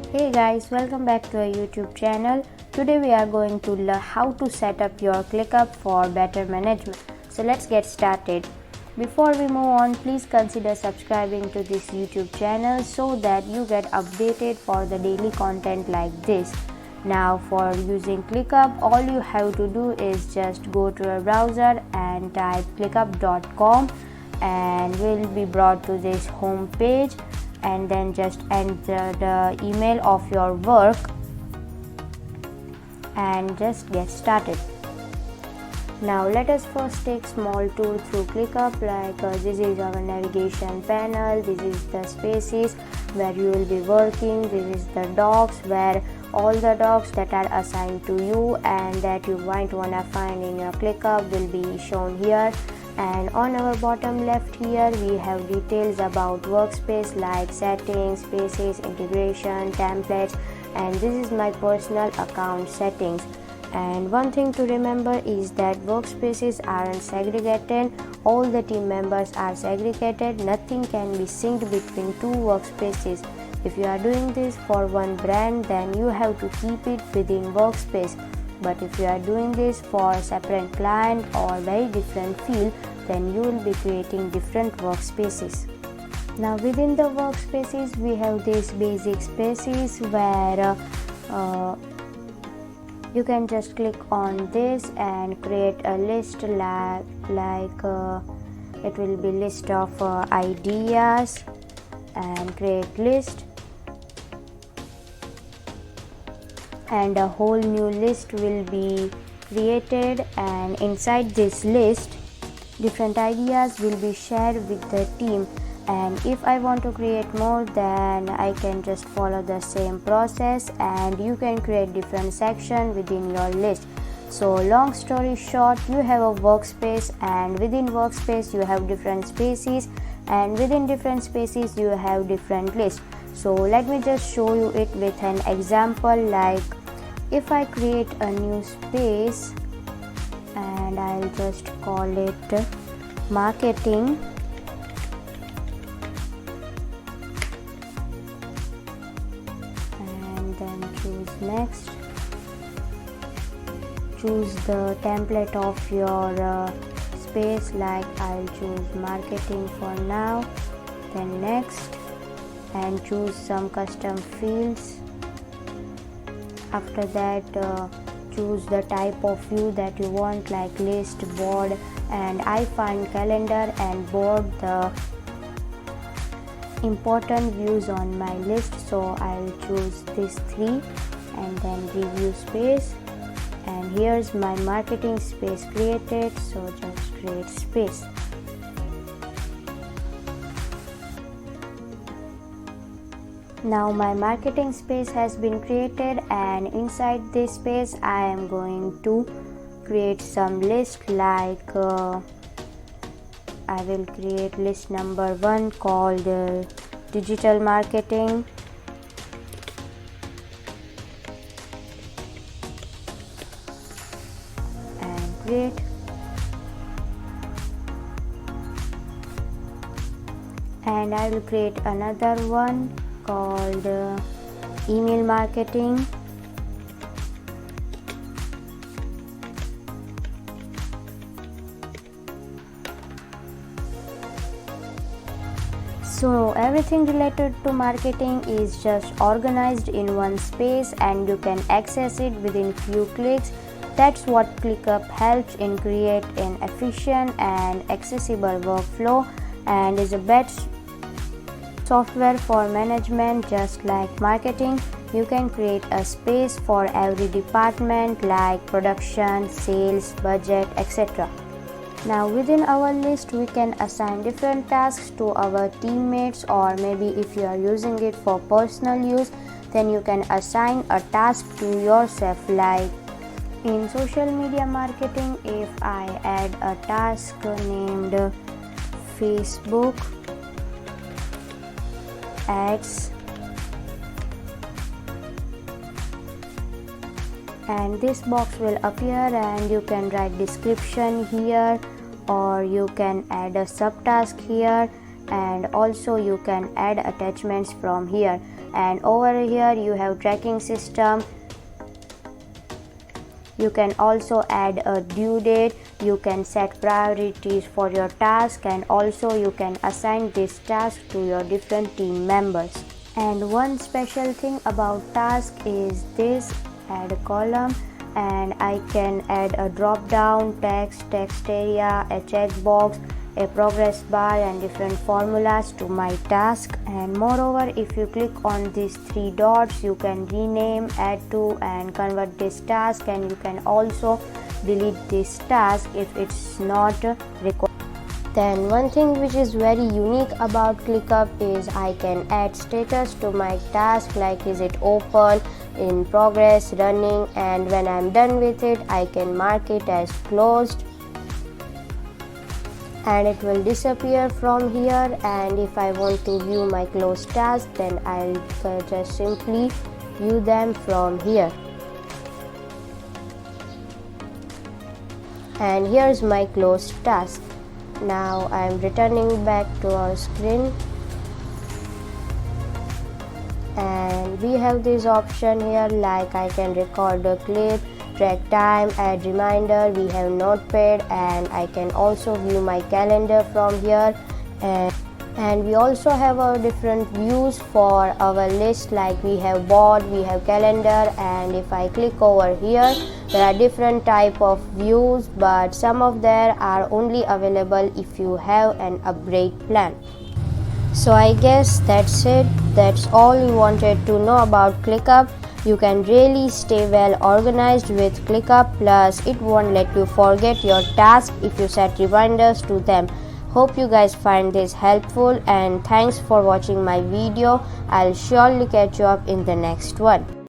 Hey guys, welcome back to our YouTube channel. Today we are going to learn how to set up your Clickup for better management. So let's get started. Before we move on, please consider subscribing to this YouTube channel so that you get updated for the daily content like this. Now for using Clickup, all you have to do is just go to a browser and type clickup.com and we'll be brought to this home page, and then just enter the email of your work and just get started. Now let us first take small tool through Clickup, like this is our navigation panel, this is the spaces where you will be working, this is the docs where all the docs that are assigned to you and that you might wanna find in your Clickup will be shown here. And on our bottom left here we have details about workspace like settings, spaces, integration, templates, and this is my personal account settings. And one thing to remember is that workspaces aren't segregated, all the team members are segregated, nothing can be synced between two workspaces. If you are doing this for one brand, then you have to keep it within workspace. But if you are doing this for a separate client or very different field, then you will be creating different workspaces. Now within the workspaces we have these basic spaces where you can just click on this and create a list like it will be list of ideas, and create list, and a whole new list will be created, and inside this list different ideas will be shared with the team. And if I want to create more, then I can just follow the same process and you can create different sections within your list. So long story short, you have a workspace, and within workspace you have different spaces, and within different spaces you have different lists. So let me just show you it with an example. Like if I create a new space and I'll just call it marketing, and then choose next, choose the template of your space, like I'll choose marketing for now, then next, and choose some custom fields. After that choose the type of view that you want, like list, board, and I find calendar and board the important views on my list, so I'll choose these three, and then review space, and here's my marketing space created, so just create space. Now my marketing space has been created, and inside this space I am going to create some list, like I will create list number 1 called digital marketing, and create. And I will create another one called email marketing, so everything related to marketing is just organized in one space and you can access it within few clicks. That's what Clickup helps in create an efficient and accessible workflow, and is a best software for management. Just like marketing, you can create a space for every department like production, sales, budget, etc. Now within our list we can assign different tasks to our teammates, or maybe if you are using it for personal use, then you can assign a task to yourself. Like in social media marketing, if I add a task named Facebook ads, and this box will appear, and you can write description here, or you can add a subtask here, and also you can add attachments from here. And over here you have tracking system. You can also add a due date. You can set priorities for your task, and also you can assign this task to your different team members. And one special thing about task is this add a column, and I can add a drop down, text area, a checkbox, a progress bar, and different formulas to my task. And moreover, if you click on these three dots, you can rename, add to, and convert this task, and you can also delete this task if it's not required. Then one thing which is very unique about Clickup is I can add status to my task, like is it open, in progress, running, and when I'm done with it I can mark it as closed, and it will disappear from here. And if I want to view my closed task, then I'll just simply view them from here. And here's my closed task. Now I'm returning back to our screen, and we have this option here, like I can record a clip, track time, add reminder. We have notepad, and I can also view my calendar from here. And we also have our different views for our list, like we have board, we have calendar, and if I click over here, there are different type of views, but some of them are only available if you have an upgrade plan. So I guess that's it. That's all you wanted to know about Clickup. You can really stay well organized with Clickup, plus it won't let you forget your task if you set reminders to them. Hope you guys find this helpful, and thanks for watching my video. I'll surely catch you up in the next one.